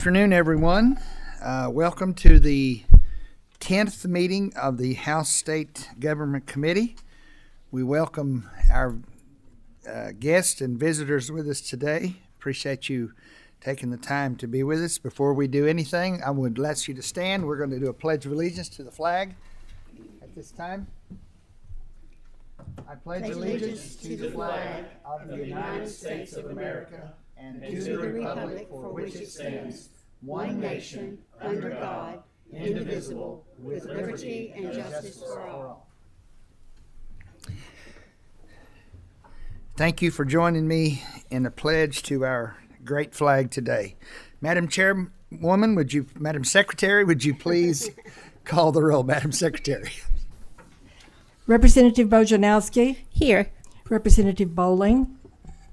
Afternoon, everyone. Welcome to the 10th meeting of the House State Government Committee. We welcome our guests and visitors with us today. Appreciate you taking the time to be with us. Before we do anything, I would ask you to stand. We're going to do a Pledge of Allegiance to the flag at this time. I pledge allegiance to the flag of the United States of America and to the republic for which it stands, one nation, under God, indivisible, with liberty and justice for all. Thank you for joining me in a pledge to our great flag today. Madam Secretary, would you please call the roll? Madam Secretary. Representative Bojanowski. Here. Representative Bowling.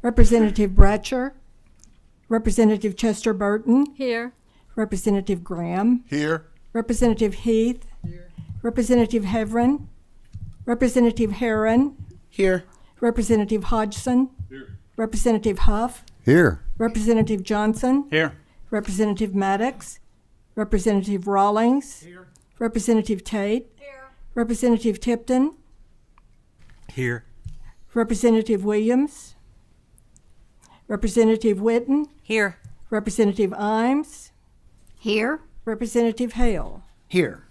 Representative Bratcher. Representative Chester Burton. Here. Representative Graham. Here. Representative Heath. Here. Representative Heverin. Representative Herron. Here. Representative Hodgson. Here. Representative Huff. Here. Representative Johnson. Here. Representative Maddox. Representative Rawlings. Here. Representative Tate. Here. Representative Tipton. Here. Representative Williams. Representative Whitten. Here. Representative Imes. Here. Representative Hale. Here.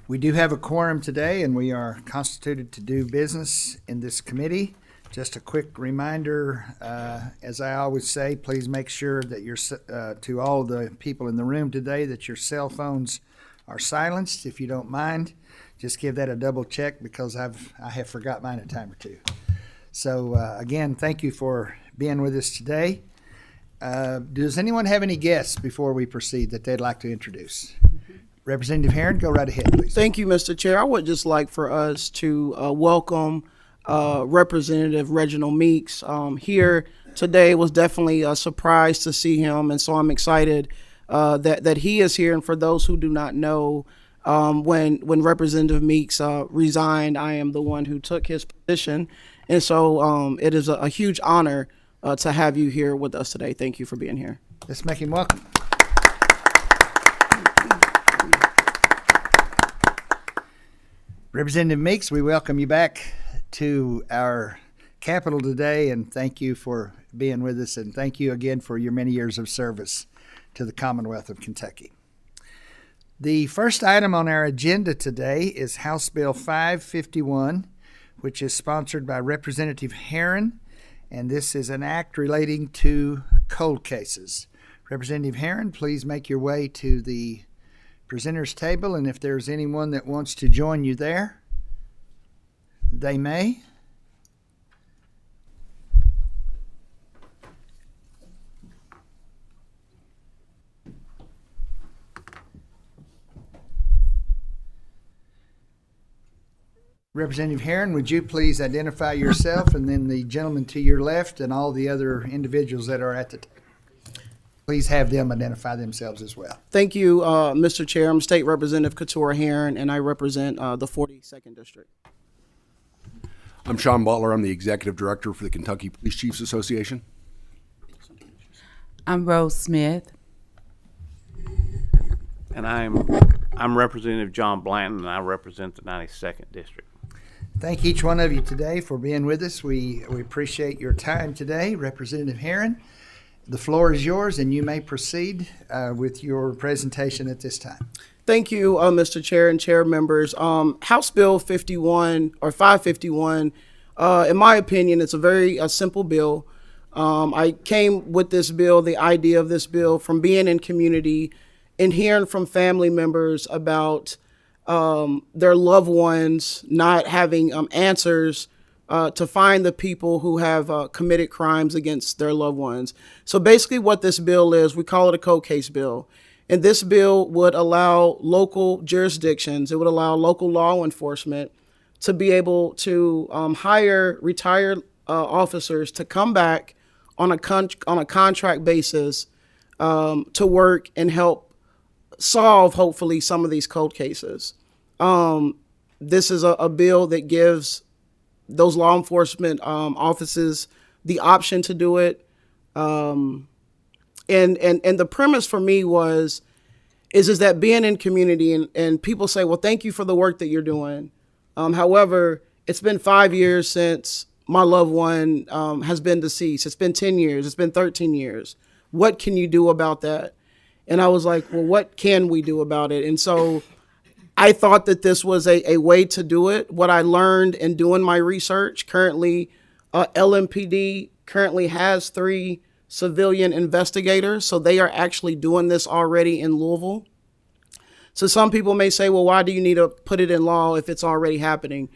We do have a quorum today, and we are constituted to do business in this committee. Just a quick reminder, as I always say, please make sure that to all the people in the room today, that your cell phones are silenced. If you don't mind, just give that a double check, because I have forgot mine a time or two. So again, thank you for being with us today. Does anyone have any guests before we proceed that they'd like to introduce? Representative Herron, go right ahead, please. Thank you, Mr. Chair. I would just like for us to welcome Representative Reginald Meeks here today. It was definitely a surprise to see him, and so I'm excited that he is here. And for those who do not know, when Representative Meeks resigned, I am the one who took his position, and so it is a huge honor to have you here with us today. Thank you for being here. Let's make him welcome. Representative Meeks, we welcome you back to our Capitol today, and thank you for being with us, and thank you again for your many years of service to the Commonwealth of Kentucky. The first item on our agenda today is House Bill 551, which is sponsored by Representative Herron, and this is an act relating to cold cases. Representative Herron, please make your way to the presenters table, and if there's anyone that wants to join you there, they may. Representative Herron, would you please identify yourself, and then the gentleman to your left and all the other individuals that are at the table? Please have them identify themselves as well. Thank you, Mr. Chair. I'm State Representative Keturah Herron, and I represent the 42nd District. I'm Sean Butler. I'm the Executive Director for the Kentucky Police Chiefs Association. I'm Rose Smith. And I'm Representative John Blanton, and I represent the 92nd District. Thank each one of you today for being with us. We appreciate your time today. Representative Herron, the floor is yours, and you may proceed with your presentation at this time. Thank you, Mr. Chair and Chair members. House Bill 51 or 551, in my opinion, it's a very simple bill. I came with this bill, the idea of this bill, from being in community and hearing from family members about their loved ones not having answers to find the people who have committed crimes against their loved ones. So basically what this bill is, we call it a cold case bill. And this bill would allow local jurisdictions, it would allow local law enforcement to be able to hire retired officers to come back on a contract basis to work and help solve, hopefully, some of these cold cases. This is a bill that gives those law enforcement offices the option to do it. And the premise for me is that being in community and people say, well, thank you for the work that you're doing. However, it's been 5 years since my loved one has been deceased. It's been 10 years. It's been 13 years. What can you do about that? And I was like, well, what can we do about it? And so I thought that this was a way to do it. What I learned in doing my research, currently LMPD currently has 3 civilian investigators. So they are actually doing this already in Louisville. So some people may say, well, why do you need to put it in law if it's already happening?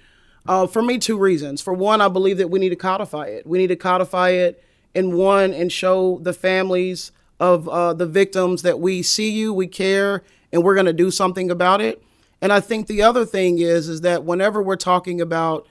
For me, 2 reasons. For one, I believe that we need to codify it. We need to codify it and show the families of the victims that we see you, we care, and we're going to do something about it. And I think the other thing is that whenever we're talking about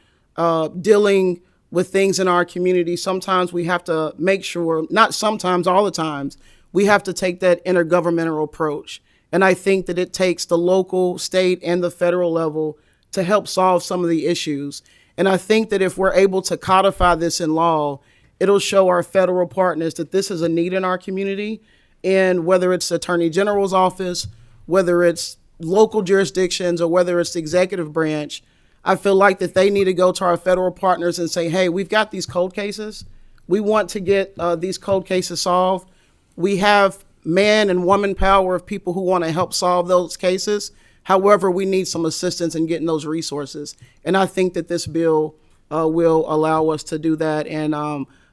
dealing with things in our community, sometimes we have to make sure, not sometimes, all the times, we have to take that intergovernmental approach. And I think that it takes the local, state, and the federal level to help solve some of the issues. And I think that if we're able to codify this in law, it'll show our federal partners that this is a need in our community. And whether it's the Attorney General's office, whether it's local jurisdictions, or whether it's the executive branch, I feel like that they need to go to our federal partners and say, hey, we've got these cold cases. We want to get these cold cases solved. We have man and woman power of people who want to help solve those cases. However, we need some assistance in getting those resources. And I think that this bill will allow us to do that. And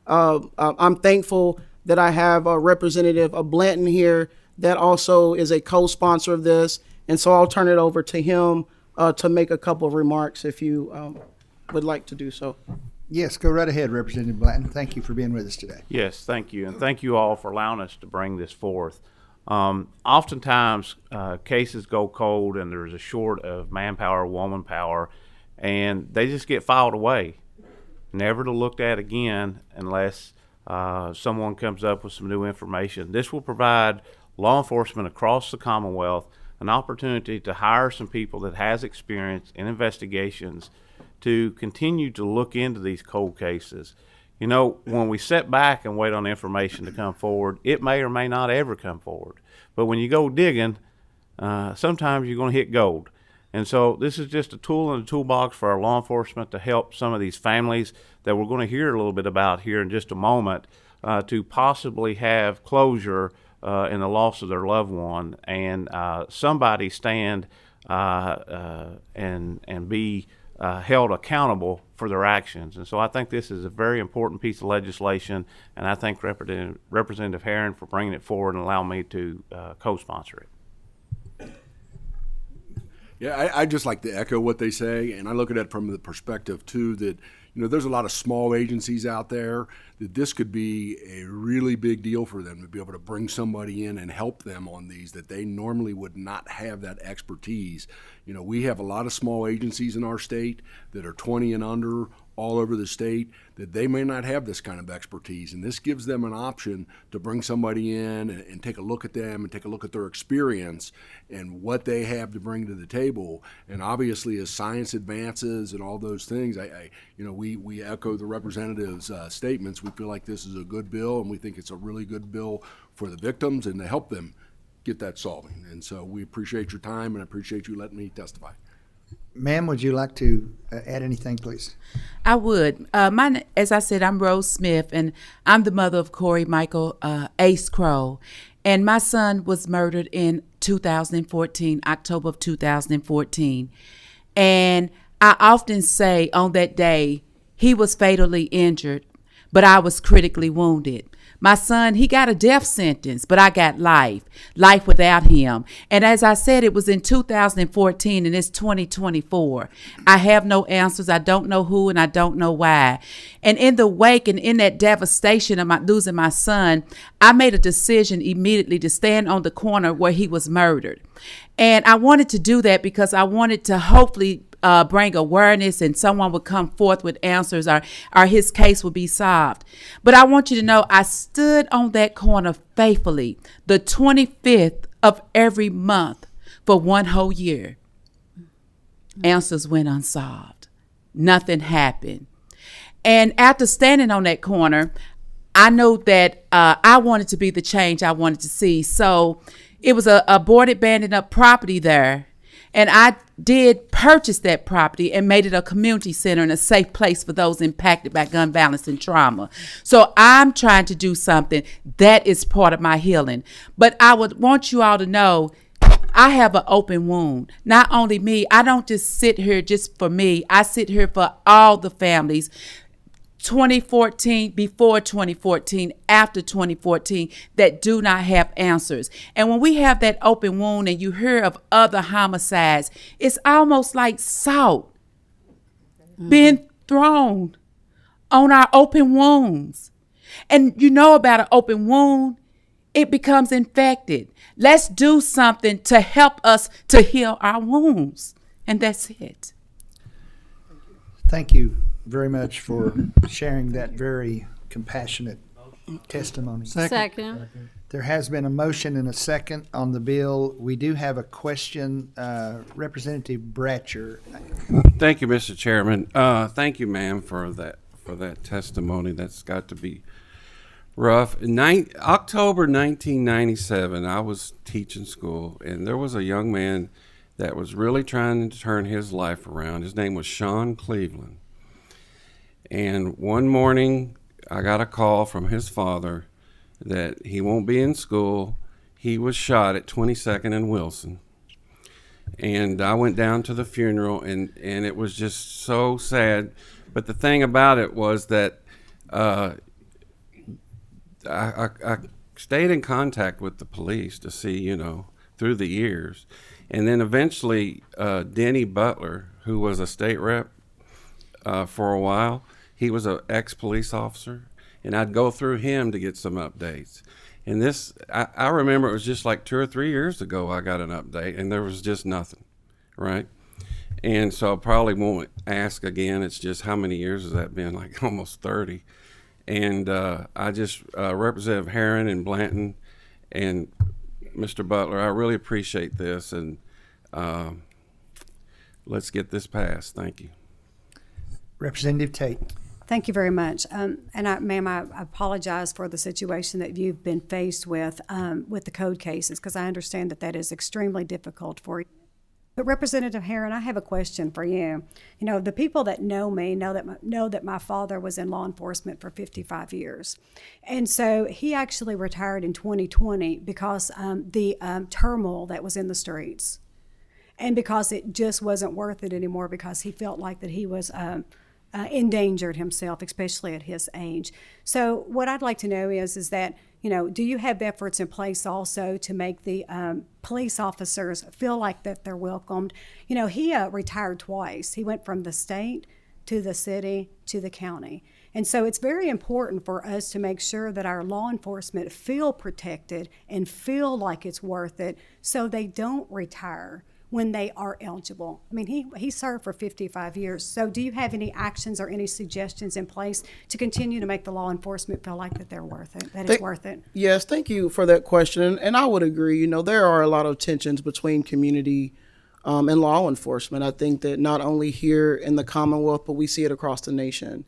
I'm thankful that I have Representative Blanton here that also is a co-sponsor of this. And so I'll turn it over to him to make a couple of remarks if you would like to do so. Yes, go right ahead, Representative Blanton. Thank you for being with us today. Yes, thank you. And thank you all for allowing us to bring this forth. Oftentimes, cases go cold and there's a short of manpower, woman power, and they just get filed away, never to look at again unless someone comes up with some new information. This will provide law enforcement across the Commonwealth an opportunity to hire some people that has experience in investigations to continue to look into these cold cases. You know, when we sit back and wait on information to come forward, it may or may not ever come forward. But when you go digging, sometimes you're going to hit gold. And so this is just a tool in the toolbox for our law enforcement to help some of these families that we're going to hear a little bit about here in just a moment to possibly have closure in the loss of their loved one and somebody stand and be held accountable for their actions. And so I think this is a very important piece of legislation, and I thank Representative Herron for bringing it forward and allowing me to co-sponsor it. Yeah, I just like to echo what they say, and I look at it from the perspective, too, that there's a lot of small agencies out there that this could be a really big deal for them to be able to bring somebody in and help them on these that they normally would not have that expertise. We have a lot of small agencies in our state that are 20 and under all over the state that they may not have this kind of expertise, and this gives them an option to bring somebody in and take a look at them and take a look at their experience and what they have to bring to the table. And obviously, as science advances and all those things, we echo the representative's statements. We feel like this is a good bill, and we think it's a really good bill for the victims and to help them get that solving. And so we appreciate your time, and I appreciate you letting me testify. Ma'am, would you like to add anything, please? I would. As I said, I'm Rose Smith, and I'm the mother of Corey Michael Ace Crow. And my son was murdered in 2014, October of 2014. And I often say on that day, he was fatally injured, but I was critically wounded. My son, he got a death sentence, but I got life without him. And as I said, it was in 2014 and it's 2024. I have no answers. I don't know who and I don't know why. And in the wake and in that devastation of losing my son, I made a decision immediately to stand on the corner where he was murdered. And I wanted to do that because I wanted to hopefully bring awareness and someone would come forth with answers or his case would be solved. But I want you to know I stood on that corner faithfully the 25th of every month for one whole year. Answers went unsolved. Nothing happened. And after standing on that corner, I know that I wanted to be the change I wanted to see. So it was a boarded, abandoned up property there. And I did purchase that property and made it a community center and a safe place for those impacted by gun violence and trauma. So I'm trying to do something that is part of my healing. But I would want you all to know I have an open wound. Not only me, I don't just sit here just for me. I sit here for all the families. 2014, before 2014, after 2014, that do not have answers. And when we have that open wound and you hear of other homicides, it's almost like salt being thrown on our open wounds. And you know about an open wound, it becomes infected. Let's do something to help us to heal our wounds. And that's it. Thank you very much for sharing that very compassionate testimony. Second. There has been a motion and a second on the bill. We do have a question. Representative Bratcher. Thank you, Mr. Chairman. Thank you, ma'am, for that testimony. That's got to be rough. October 1997, I was teaching school, and there was a young man that was really trying to turn his life around. His name was Sean Cleveland. And one morning, I got a call from his father that he won't be in school. He was shot at 22nd and Wilson. And I went down to the funeral, and it was just so sad. But the thing about it was that I stayed in contact with the police to see, through the years. And then eventually, Denny Butler, who was a state rep for a while, he was an ex-police officer, and I'd go through him to get some updates. And this, I remember it was just like 2 or 3 years ago I got an update, and there was just nothing, right? And so I probably won't ask again. It's just how many years has that been? Like almost 30. And I just, Representative Herron and Blanton and Mr. Butler, I really appreciate this, and let's get this passed. Thank you. Representative Tate. Thank you very much. Ma'am, I apologize for the situation that you've been faced with the code cases, because I understand that is extremely difficult for you. But Representative Herron, I have a question for you. The people that know me know that my father was in law enforcement for 55 years. And so he actually retired in 2020 because the turmoil that was in the streets. And because it just wasn't worth it anymore, because he felt like that he was endangered himself, especially at his age. So what I'd like to know is that, do you have efforts in place also to make the police officers feel like that they're welcomed? He retired twice. He went from the state to the city to the county. And so it's very important for us to make sure that our law enforcement feel protected and feel like it's worth it, so they don't retire when they are eligible. I mean, he served for 55 years. So do you have any actions or any suggestions in place to continue to make the law enforcement feel like that they're worth it, that it's worth it? Yes, thank you for that question. And I would agree, there are a lot of tensions between community and law enforcement. I think that not only here in the Commonwealth, but we see it across the nation.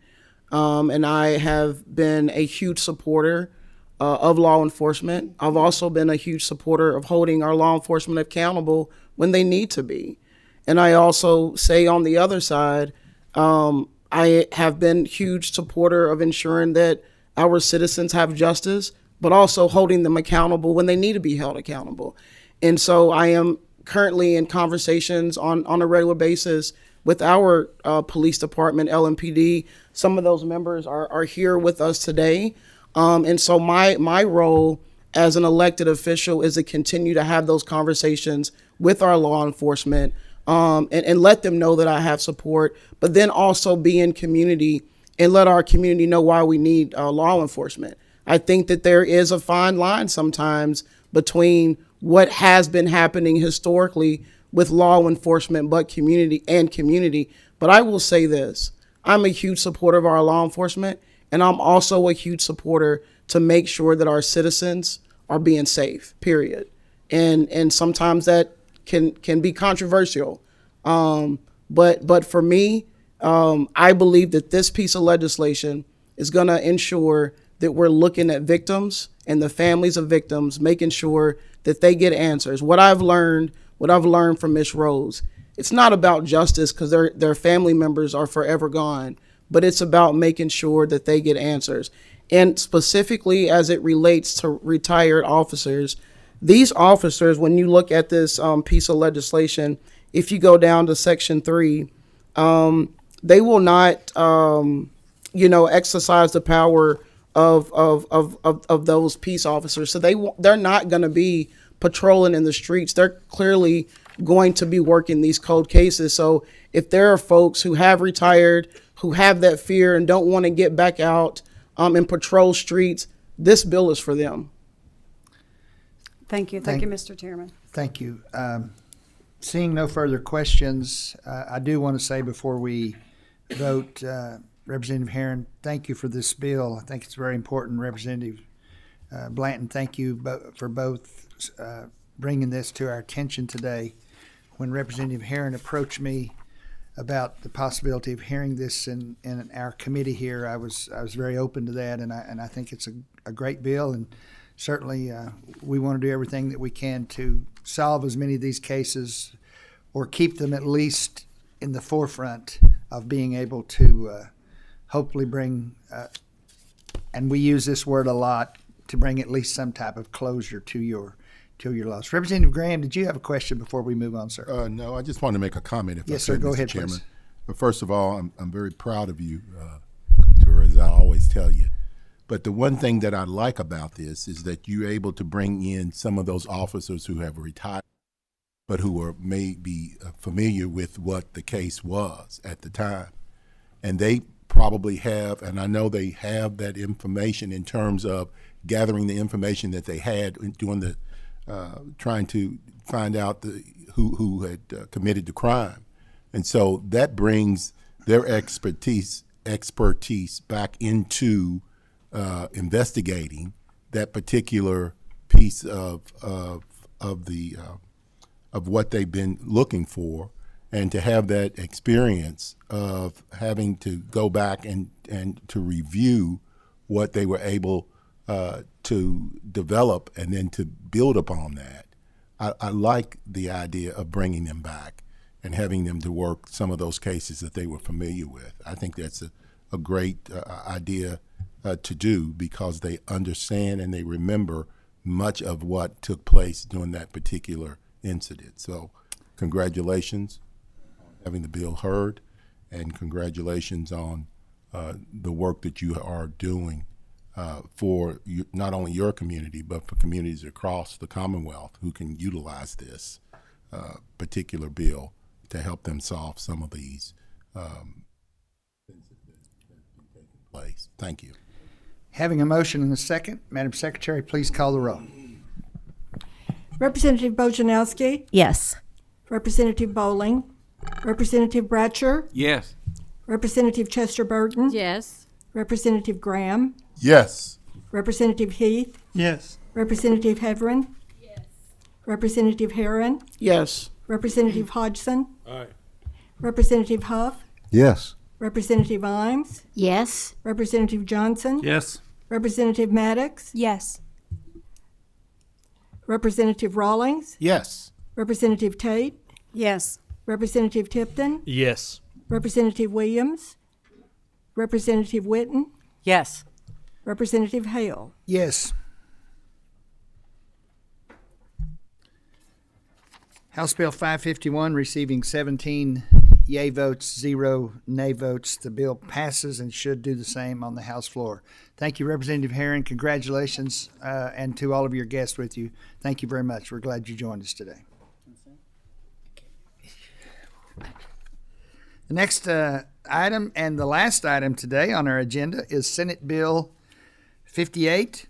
And I have been a huge supporter of law enforcement. I've also been a huge supporter of holding our law enforcement accountable when they need to be. And I also say on the other side, I have been huge supporter of ensuring that our citizens have justice, but also holding them accountable when they need to be held accountable. And so I am currently in conversations on a regular basis with our police department, LMPD. Some of those members are here with us today. And so my role as an elected official is to continue to have those conversations with our law enforcement and let them know that I have support, but then also be in community and let our community know why we need law enforcement. I think that there is a fine line sometimes between what has been happening historically with law enforcement but community. But I will say this, I'm a huge supporter of our law enforcement, and I'm also a huge supporter to make sure that our citizens are being safe, period. And sometimes that can be controversial. But for me, I believe that this piece of legislation is going to ensure that we're looking at victims and the families of victims, making sure that they get answers. What I've learned from Ms. Rose, it's not about justice because their family members are forever gone, but it's about making sure that they get answers. And specifically as it relates to retired officers, these officers, when you look at this piece of legislation, if you go down to Section 3, they will not, exercise the power of those peace officers. So they're not going to be patrolling in the streets. They're clearly going to be working these cold cases. So if there are folks who have retired, who have that fear and don't want to get back out and patrol streets, this bill is for them. Thank you. Thank you, Mr. Chairman. Thank you. Seeing no further questions, I do want to say before we vote, Representative Herron, thank you for this bill. I think it's very important. Representative Blanton, thank you for both bringing this to our attention today. When Representative Herron approached me about the possibility of hearing this in our committee here, I was very open to that, and I think it's a great bill, and certainly we want to do everything that we can to solve as many of these cases or keep them at least in the forefront of being able to hopefully bring, and we use this word a lot, to bring at least some type of closure to your loss. Representative Graham, did you have a question before we move on, sir? No, I just want to make a comment. If Yes, I sir. could, Go Mr. ahead, Chairman. please. But first of all, I'm very proud of you, as I always tell you. But the one thing that I like about this is that you're able to bring in some of those officers who have retired, but who are maybe familiar with what the case was at the time. And they probably have, and I know they have that information in terms of gathering the information that they had during the trying to find out who had committed the crime. And so that brings their expertise back into investigating that particular piece of what they've been looking for, and to have that experience of having to go back and to review what they were able to develop and then to build upon that. I like the idea of bringing them back and having them to work some of those cases that they were familiar with. I think that's a great idea to do, because they understand and they remember much of what took place during that particular incident. So congratulations on having the bill heard, and congratulations on the work that you are doing for not only your community, but for communities across the Commonwealth who can utilize this particular bill to help them solve some of these things that have been taking place. Thank you. Having a motion and a second, Madam Secretary, please call the roll. Representative Bojanowski, Yes. Representative Bowling, Representative Bratcher, Yes. Representative Chester Burton, Yes. Representative Graham, Yes. Representative Heath, Yes. Representative Heverin, Representative Herron, Yes. Representative Hodgson, Aye. Representative Huff, Yes. Representative Imes, Yes. Representative Johnson, Yes. Representative Maddox, Yes. Representative Rawlings, Yes. Representative Tate, Yes. Representative Tipton, Yes. Representative Williams, Representative Witten, Yes. Representative Hale. Yes. House Bill 551 receiving 17 yea votes, 0 nay votes. The bill passes and should do the same on the House floor. Thank you, Representative Herron. Congratulations, and to all of your guests with you. Thank you very much. We're glad you joined us today. The next item and the last item today on our agenda is Senate Bill 58.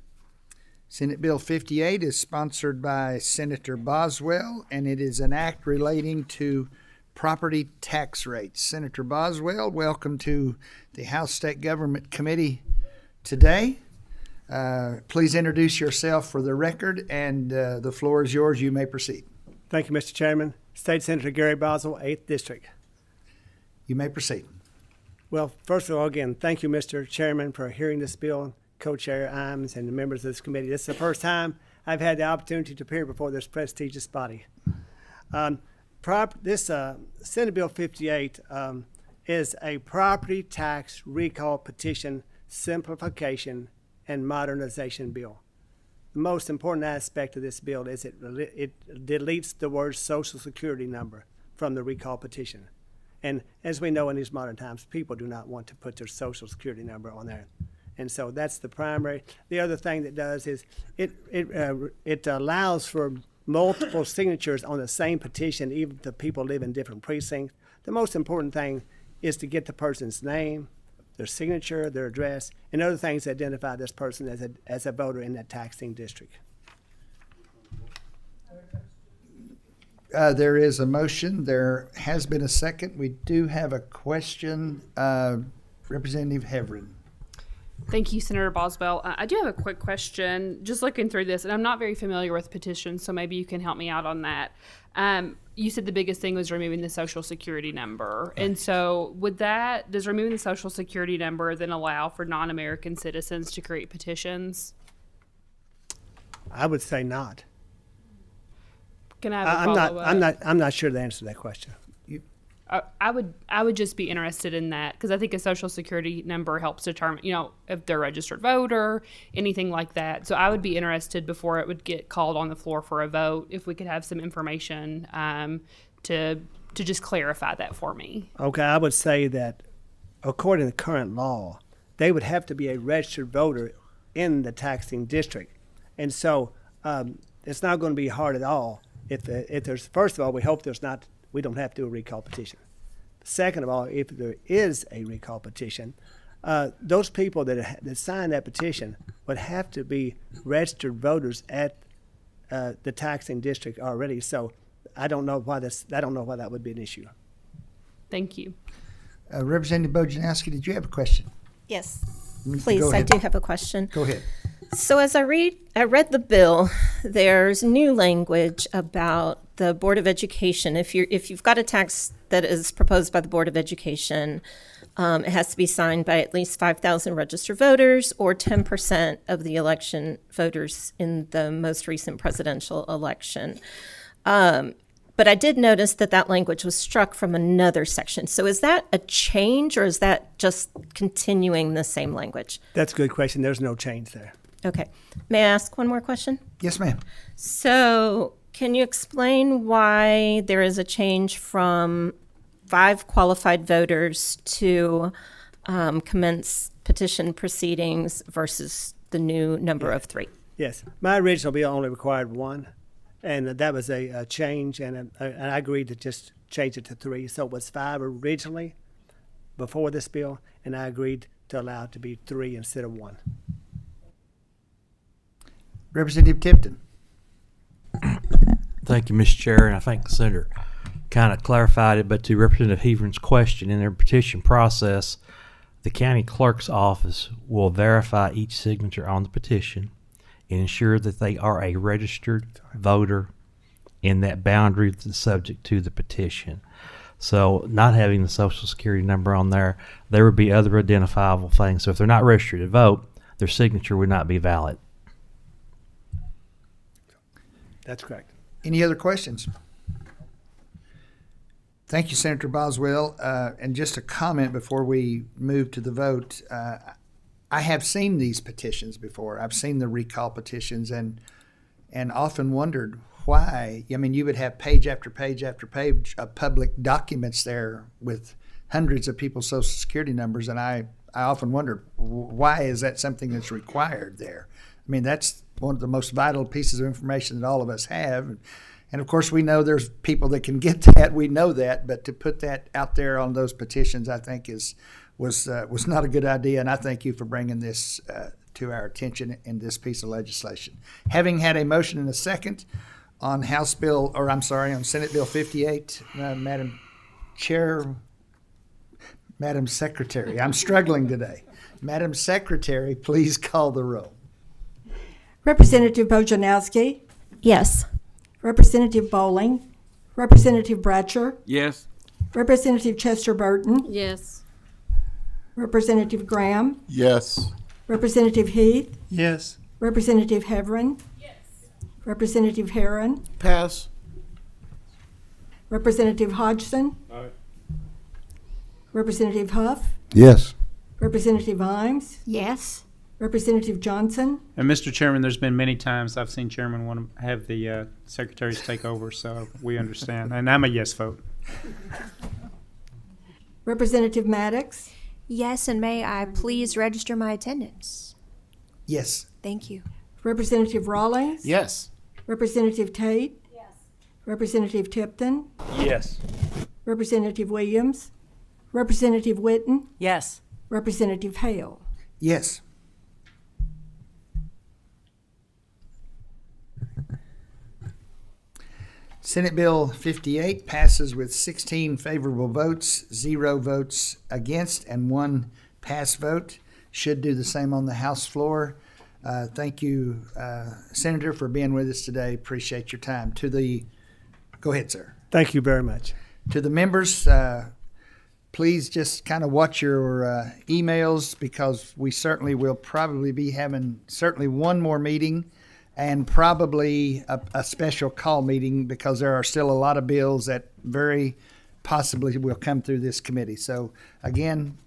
Senate Bill 58 is sponsored by Senator Boswell, and it is an act relating to property tax rates. Senator Boswell, welcome to the House State Government Committee today. Please introduce yourself for the record, and the floor is yours. You may proceed. Thank you, Mr. Chairman. State Senator Gary Boswell, 8th District. You may proceed. Well, first of all, again, thank you, Mr. Chairman, for hearing this bill. co-chair Imes and the members of this committee. This is the first time I've had the opportunity to appear before this prestigious body. This Senate Bill 58 is a property tax recall petition simplification and modernization bill. The most important aspect of this bill is it deletes the word Social Security number from the recall petition. And as we know in these modern times, people do not want to put their Social Security number on there. And so that's the primary. The other thing that does is it allows for multiple signatures on the same petition, even if the people live in different precincts. The most important thing is to get the person's name, their signature, their address, and other things that identify this person as a voter in that taxing district. There is a motion. There has been a second. We do have a question. Representative Heverin. Thank you, Senator Boswell. I do have a quick question. Just looking through this, and I'm not very familiar with petitions, so maybe you can help me out on that. You said the biggest thing was removing the Social Security number. Right. And so does removing the Social Security number then allow for non-American citizens to create petitions? I would say not. Can I have a follow-up? I'm not sure the answer to that question. I would just be interested in that because I think a Social Security number helps determine, if they're a registered voter, anything like that. So I would be interested before it would get called on the floor for a vote if we could have some information to just clarify that for me. Okay, I would say that according to current law, they would have to be a registered voter in the taxing district, and so it's not going to be hard at all. If there's, first of all, we hope we don't have to do a recall petition. Second of all, if there is a recall petition, those people that sign that petition would have to be registered voters at the taxing district already. So I don't know why that would be an issue. Thank you. Representative Bojanowski, did you have a question? Yes, Go please. I ahead. do have a question. Go ahead. So as I read the bill, there's new language about the Board of Education. If you've got a tax that is proposed by the Board of Education, it has to be signed by at least 5,000 registered voters or 10% of the election voters in the most recent presidential election. But I did notice that language was struck from another section. So is that a change or is that just continuing the same language? That's a good question. There's no change there. Okay. May I ask one more question? Yes, ma'am. So can you explain why there is a change from 5 qualified voters to commence petition proceedings versus the new number of 3? Yes. My original bill only required 1, and that was a change, and I agreed to just change it to 3. So it was 5 originally before this bill, and I agreed to allow it to be 3 instead of 1. Representative Tipton. Thank you, Mr. Chair, and I think the Senator kind of clarified it, but to Representative Heveren's question, in their petition process, the county clerk's office will verify each signature on the petition and ensure that they are a registered voter in that boundary that's subject to the petition. So not having the Social Security number on there would be other identifiable things. So if they're not registered to vote, their signature would not be valid. That's correct. Any other questions? Thank you, Senator Boswell. And just a comment before we move to the vote. I have seen these petitions before. I've seen the recall petitions and often wondered why. I mean, you would have page after page after page of public documents there with hundreds of people's Social Security numbers, and I often wondered, why is that something that's required there? I mean, that's one of the most vital pieces of information that all of us have. And of course, we know there's people that can get that. We know that, but to put that out there on those petitions, I think was not a good idea. And I thank you for bringing this to our attention in this piece of legislation. Having had a motion and a second on on Senate Bill 58, Madam Chair, Madam Secretary, I'm struggling today. Madam Secretary, please call the roll. Representative Bojanowski, Yes. Representative Bowling, Representative Bratcher, Yes. Representative Chester Burton, Yes. Representative Graham, Yes. Representative Heath, Yes. Representative Heverin. Yes. Representative Herron, Pass. Representative Hodgson. Representative Huff, Yes. Representative Imes, Yes. Representative Johnson. And Mr. Chairman, there's been many times I've seen chairman want to have the secretaries take over, so we understand. And I'm a yes vote. Representative Maddox, Yes, and may I please register my attendance? Yes. Thank you. Representative Rawlings, Yes. Representative Tate. Yes. Representative Tipton, Yes. Representative Williams, Representative Witten, Yes. Representative Hale. Yes. Senate Bill 58 passes with 16 favorable votes, 0 votes against, and 1 pass vote. Should do the same on the House floor. Thank you, Senator, for being with us today. Appreciate your time. Go ahead, sir. Thank you very much. To the members, please just kind of watch your emails, because we certainly will probably be having certainly one more meeting and probably a special call meeting, because there are still a lot of bills that very possibly will come through this committee. So again,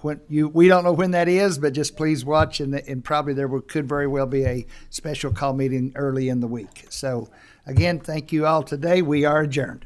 we don't know when that is, but just please watch, and probably could very well be a special call meeting early in the week. So again, thank you all today. We are adjourned.